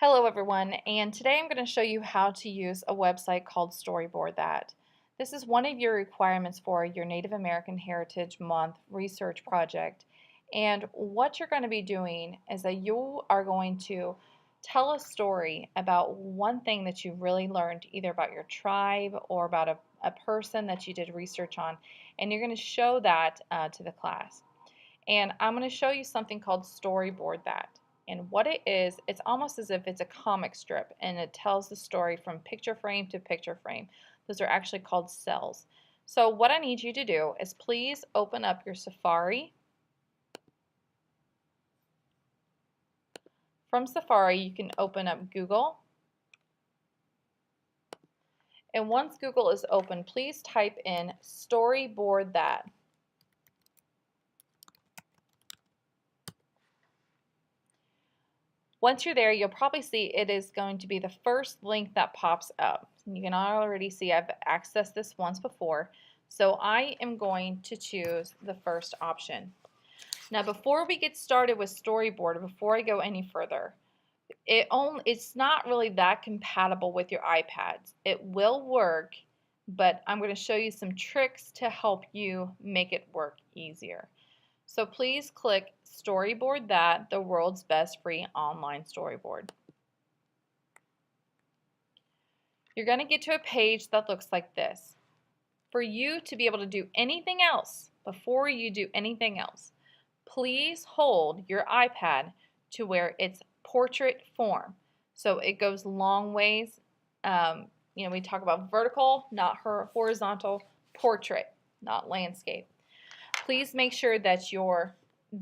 Hello everyone, and today I'm going to show you how to use a website called Storyboard That. This is one of your requirements for your Native American Heritage Month research project. And what you're going to be doing is that you are going to tell a story about one thing that you really learned either about your tribe or about a person that you did research on, and you're going to show that to the class. And I'm going to show you something called Storyboard That. And what it is, it's almost as if it's a comic strip and it tells the story from picture frame to picture frame. Those are actually called cells. So what I need you to do is please open up your Safari. From Safari, you can open up Google. And once Google is open, please type in Storyboard That. Once you're there, you'll probably see it is going to be the first link that pops up. You can already see I've accessed this once before, so I am going to choose the first option. Now before we get started with Storyboard, before I go any further, it's not really that compatible with your iPads. It will work, but I'm going to show you some tricks to help you make it work easier. So please click Storyboard That, the world's best free online storyboard. You're going to get to a page that looks like this. For you to be able to do anything else, before you do anything else, please hold your iPad to where it's portrait form. So it goes long ways. We talk about vertical, not horizontal, portrait, not landscape. Please make sure that your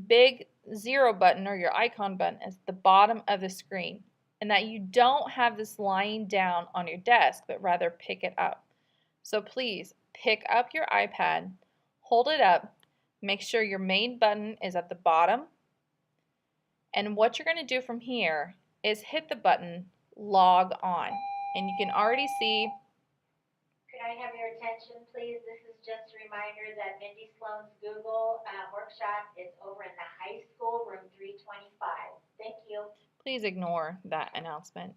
big 0 button or your icon button is at the bottom of the screen and that you don't have this lying down on your desk but rather pick it up. So please pick up your iPad, hold it up, make sure your main button is at the bottom, and what you're going to do from here is hit the button log on, and you can already see. Could I have your attention, please? This is just a reminder that Mindy Sloan's Google workshop is over in the high school, room 325. Thank you. Please ignore that announcement.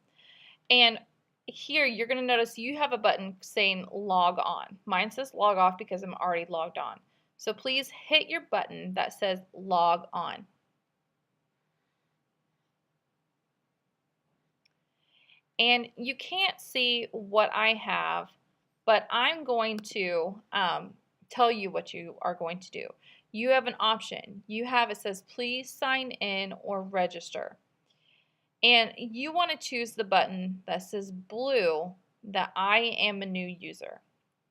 And here you're going to notice you have a button saying log on. Mine says log off because I'm already logged on. So please hit your button that says log on. And you can't see what I have, but I'm going to tell you what you are going to do. You have an option. It says please sign in or register. And you want to choose the button that says blue, that I am a new user.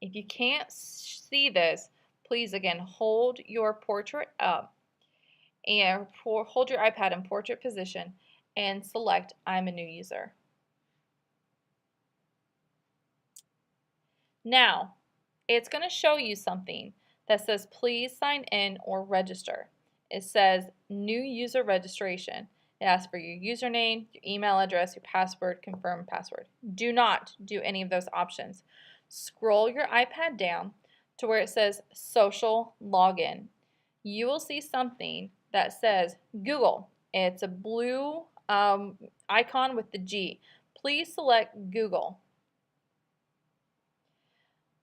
If you can't see this, please again hold your portrait up and hold your iPad in portrait position and select I'm a new user. Now, it's going to show you something that says please sign in or register. It says new user registration. It asks for your username, your email address, your password, confirm password. Do not do any of those options. Scroll your iPad down to where it says social login. You will see something that says Google. It's a blue icon with the G. Please select Google.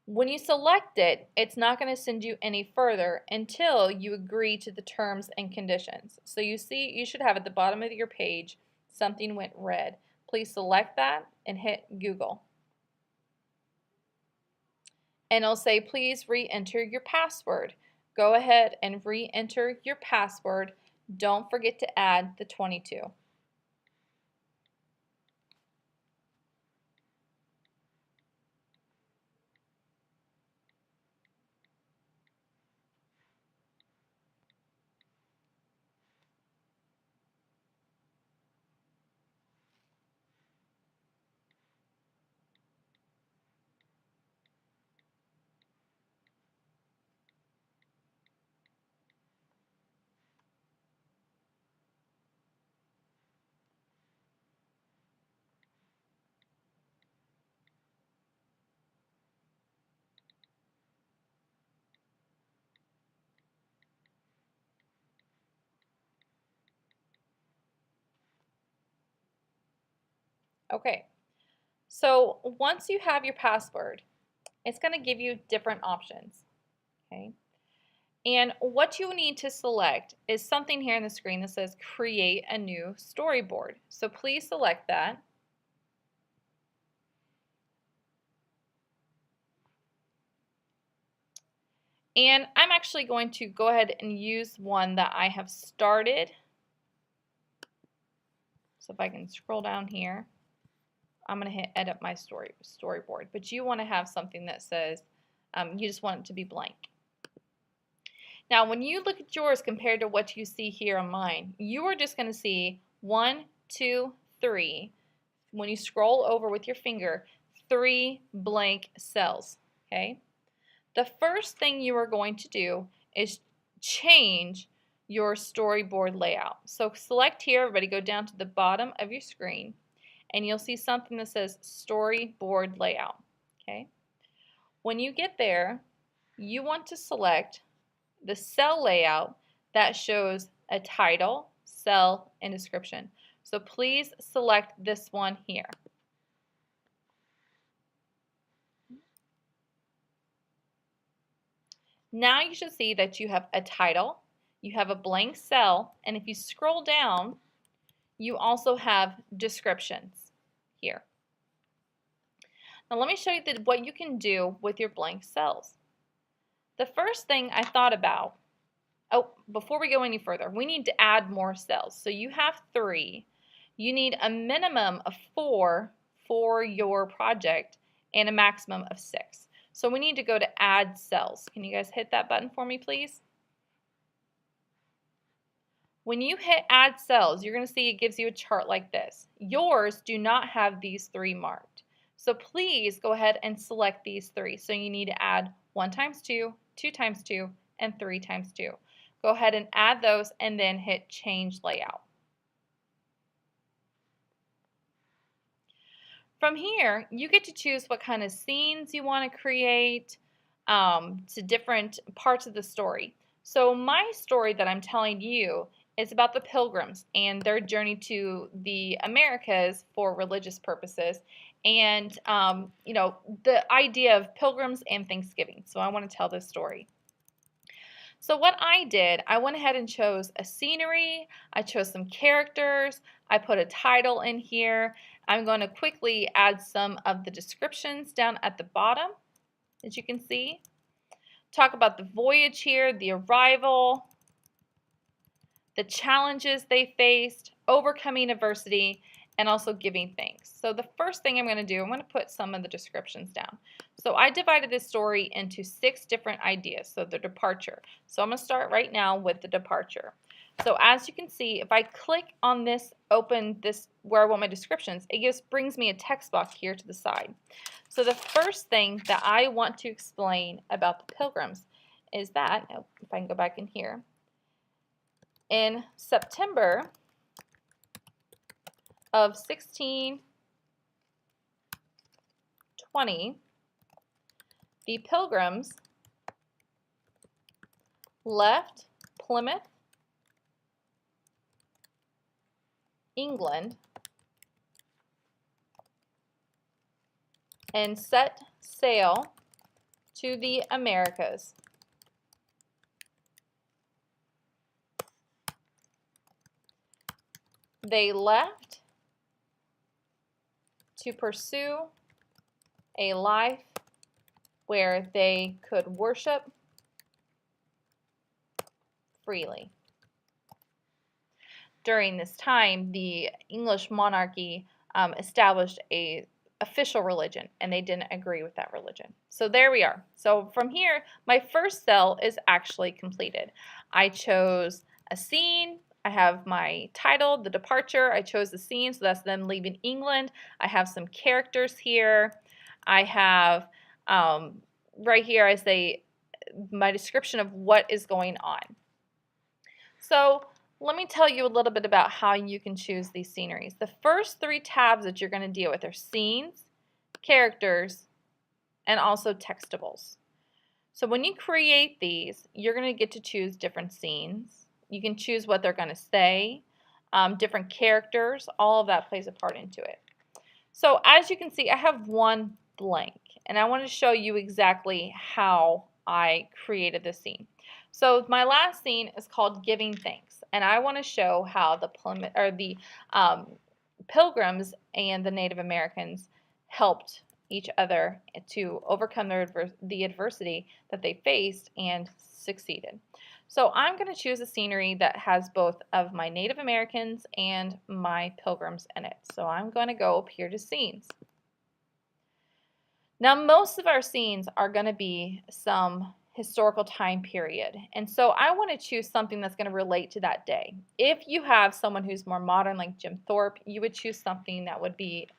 When you select it, it's not going to send you any further until you agree to the terms and conditions. So you should have at the bottom of your page something went red. Please select that and hit Google. And it'll say please re-enter your password. Go ahead and re-enter your password. Don't forget to add the 22. Okay, so once you have your password, it's going to give you different options. Okay, and what you need to select is something here on the screen that says create a new storyboard. So please select that. And I'm actually going to go ahead and use one that I have started. So if I can scroll down here, I'm going to hit edit my storyboard. But you want to have something that says you just want it to be blank. Now, when you look at yours compared to what you see here on mine, you are just going to see 1, 2, 3. When you scroll over with your finger, 3 blank cells. Okay. The first thing you are going to do is change your storyboard layout. So select here, everybody go down to the bottom of your screen, and you'll see something that says storyboard layout. Okay. When you get there, you want to select the cell layout that shows a title, cell, and description. So please select this one here. Now you should see that you have a title, you have a blank cell, and if you scroll down, you also have descriptions here. Now let me show you what you can do with your blank cells. The first thing I thought about, before we go any further, we need to add more cells. So you have 3. You need a minimum of 4 for your project and a maximum of 6. So we need to go to add cells. Can you guys hit that button for me, please? When you hit add cells, you're going to see it gives you a chart like this. Yours do not have these 3 marked. So please go ahead and select these 3. So you need to add 1 times 2, 2 times 2, and 3 times 2. Go ahead and add those and then hit change layout. From here, you get to choose what kind of scenes you want to create to different parts of the story. So my story that I'm telling you is about the Pilgrims and their journey to the Americas for religious purposes, and you know, the idea of pilgrims and Thanksgiving. So I want to tell this story. So what I did, I went ahead and chose a scenery, I chose some characters, I put a title in here. I'm going to quickly add some of the descriptions down at the bottom, as you can see. Talk about the voyage here, the arrival, the challenges they faced, overcoming adversity, and also giving thanks. So the first thing I'm going to do, I'm going to put some of the descriptions down. So I divided this story into 6 different ideas. So the departure. So I'm going to start right now with the departure. So as you can see, if I click on this, open this where I want my descriptions, it just brings me a text box here to the side. So the first thing that I want to explain about the Pilgrims is that, if I can go back in here, in September of 1620, the Pilgrims left Plymouth, England, and set sail to the Americas. They left to pursue a life where they could worship freely. During this time, the English monarchy established a official religion, and they didn't agree with that religion. So there we are. So from here, my first cell is actually completed. I chose a scene. I have my title, the departure. I chose the scene, so that's them leaving England. I have some characters here. I have right here, I say my description of what is going on. So let me tell you a little bit about how you can choose these sceneries. The first 3 tabs that you're going to deal with are scenes, characters, and also textables. So when you create these, you're going to get to choose different scenes. You can choose what they're going to say, different characters. All of that plays a part into it. So as you can see, I have one blank, and I want to show you exactly how I created this scene. So my last scene is called Giving Thanks, and I want to show how the Pilgrims and the Native Americans helped each other to overcome the adversity that they faced and succeeded. So I'm going to choose a scenery that has both of my Native Americans and my Pilgrims in it. So I'm going to go up here to Scenes. Now most of our scenes are going to be some historical time period, and so I want to choose something that's going to relate to that day. If you have someone who's more modern like Jim Thorpe, you would choose something that would be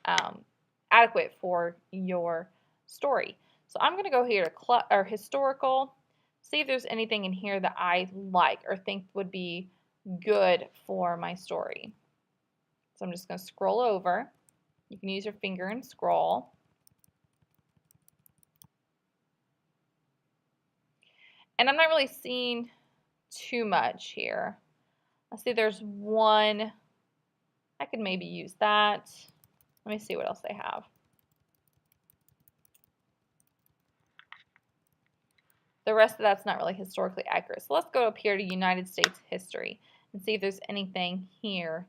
adequate for your story. So I'm going to go here to historical, see if there's anything in here that I like or think would be good for my story. So I'm just going to scroll over. You can use your finger and scroll. And I'm not really seeing too much here. Let's see, there's one. I could maybe use that. Let me see what else they have. The rest of that's not really historically accurate. So let's go up here to United States history and see if there's anything here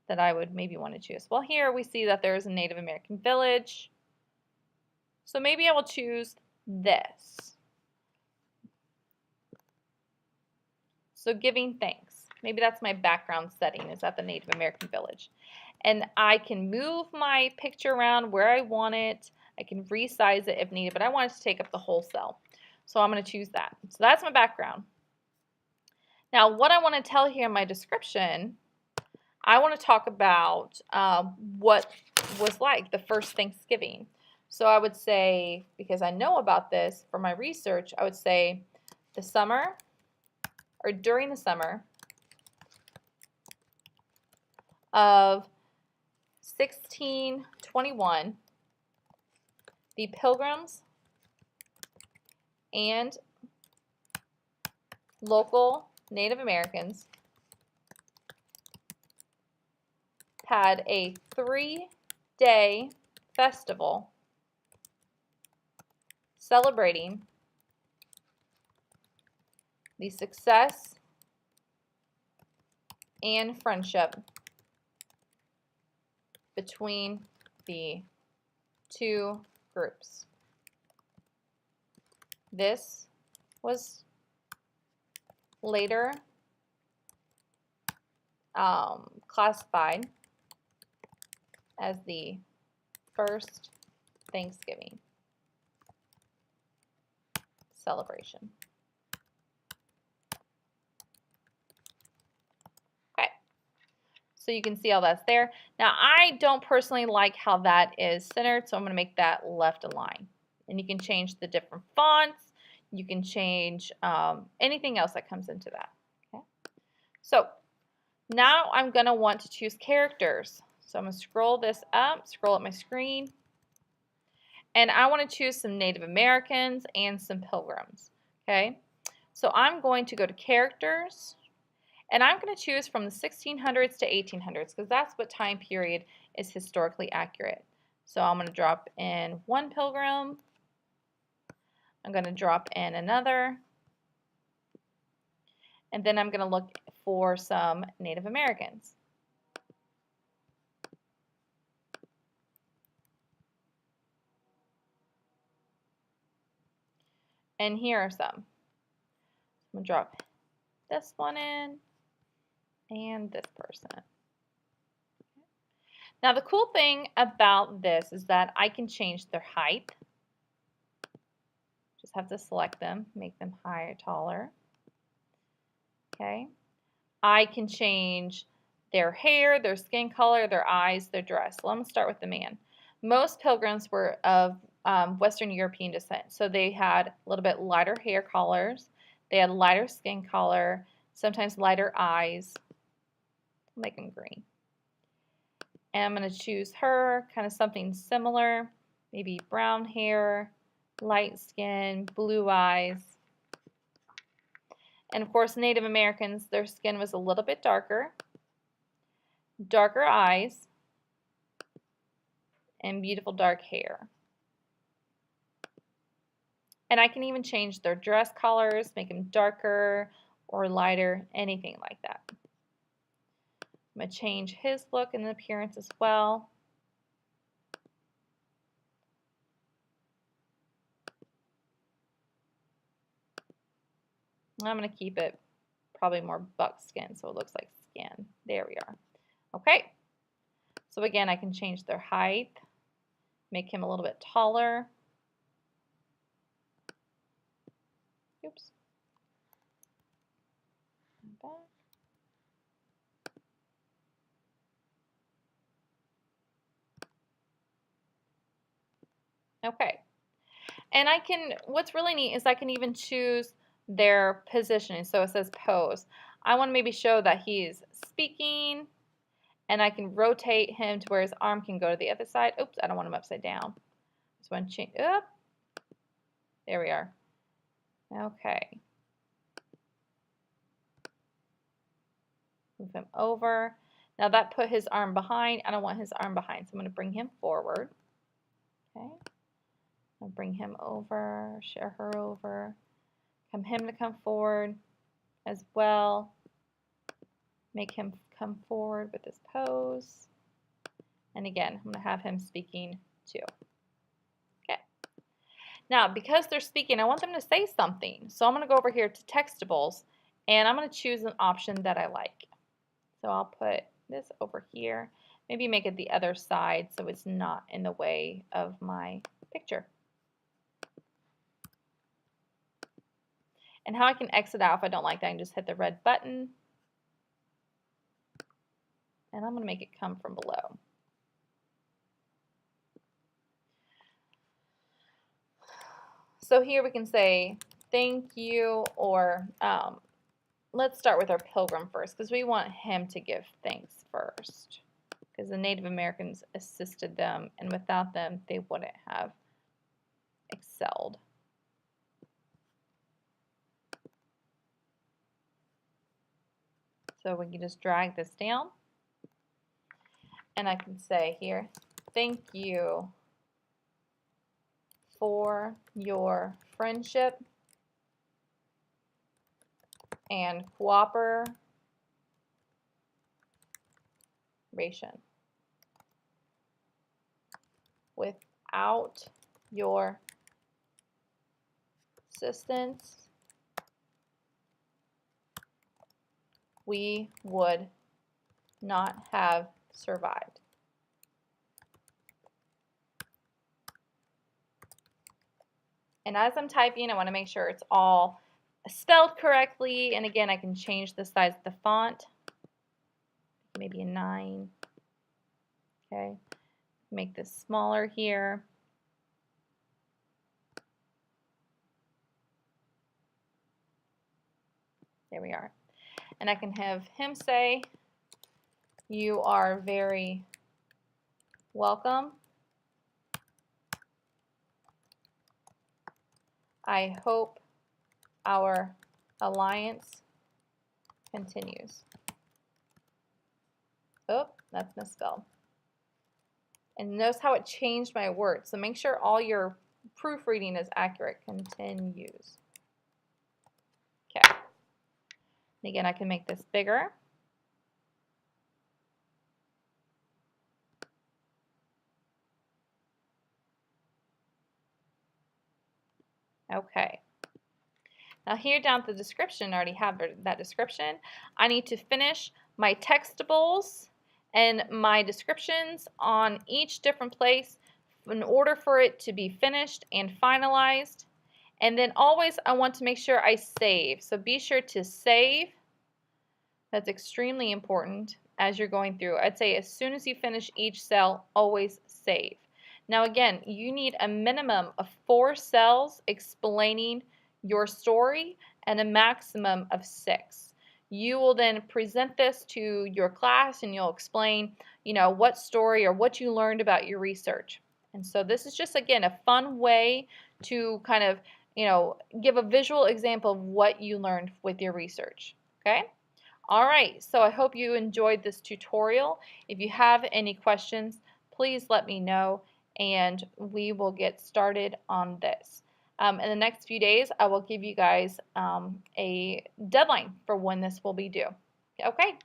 that I would maybe want to choose. Well, here we see that there is a Native American village. So maybe I will choose this. So Giving Thanks. Maybe that's my background setting, is at the Native American village. And I can move my picture around where I want it. I can resize it if needed, but I want it to take up the whole cell. So I'm going to choose that. So that's my background. Now what I want to tell here in my description, I want to talk about what was like the first Thanksgiving. So I would say, because I know about this for my research, I would say the summer, or during the summer of 1621, the Pilgrims and local Native Americans had a 3-day festival celebrating the success and friendship between the two groups. This was later classified as the first Thanksgiving celebration. Okay, so you can see all that's there. Now I don't personally like how that is centered, so I'm going to make that left align. And you can change the different fonts. You can change anything else that comes into that. Okay. So now I'm going to want to choose characters. So I'm going to scroll up my screen. And I want to choose some Native Americans and some Pilgrims. Okay. So I'm going to go to characters. And I'm going to choose from the 1600s to 1800s because that's what time period is historically accurate. So I'm going to drop in one Pilgrim. I'm going to drop in another. And then I'm going to look for some Native Americans. And here are some. I'm going to drop this one in and this person. Now the cool thing about this is that I can change their height. Just have to select them, make them higher, taller. Okay. I can change their hair, their skin color, their eyes, their dress. Well, I'm going to start with the man. Most Pilgrims were of Western European descent, so they had a little bit lighter hair colors. They had lighter skin color, sometimes lighter eyes. I'll make them green. And I'm going to choose her, kind of something similar, maybe brown hair, light skin, blue eyes. And of course, Native Americans, their skin was a little bit darker eyes, and beautiful dark hair. And I can even change their dress colors, make them darker or lighter, anything like that. I'm going to change his look and appearance as well. I'm going to keep it probably more buckskin so it looks like skin. There we are. Okay. So again, I can change their height, make him a little bit taller. Oops. Okay. And I can, what's really neat is I can even choose their positioning. So it says pose. I want to maybe show that he's speaking, and I can rotate him to where his arm can go to the other side. Oops, I don't want him upside down. Just want to change, up. There we are. Okay. Move him over. Now that put his arm behind. I don't want his arm behind, so I'm going to bring him forward. Okay. I'll bring him over, share her over. Him to come forward as well. Make him come forward with this pose. And again, I'm going to have him speaking too. Okay. Now, because they're speaking, I want them to say something. So I'm going to go over here to Textables, and I'm going to choose an option that I like. So I'll put this over here. Maybe make it the other side so it's not in the way of my picture. And how I can exit out if I don't like that, I can just hit the red button. And I'm going to make it come from below. So here we can say thank you, or let's start with our pilgrim first, because we want him to give thanks first, because the Native Americans assisted them, and without them they wouldn't have excelled. So we can just drag this down, and I can say here, thank you for your friendship and cooperation. Without your assistance, we would not have survived. And as I'm typing, I want to make sure it's all spelled correctly. And again, I can change the size of the font. Maybe a 9. Okay. Make this smaller here. There we are. And I can have him say, you are very welcome. I hope our alliance continues. Oh, that's misspelled. And notice how it changed my words. So make sure all your proofreading is accurate. Continues. Okay. And again, I can make this bigger. Okay. Now here down at the description, I already have that description. I need to finish my textables and my descriptions on each different place in order for it to be finished and finalized. And then always I want to make sure I save. So be sure to save. That's extremely important as you're going through. I'd say as soon as you finish each cell, always save. Now again, you need a minimum of 4 cells explaining your story and a maximum of 6. You will then present this to your class and you'll explain, what story or what you learned about your research. And so this is just, again, a fun way to kind of, give a visual example of what you learned with your research. Okay? All right, so I hope you enjoyed this tutorial. If you have any questions, please let me know. and we will get started on this. In the next few days, I will give you guys a deadline for when this will be due. Okay,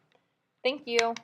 thank you.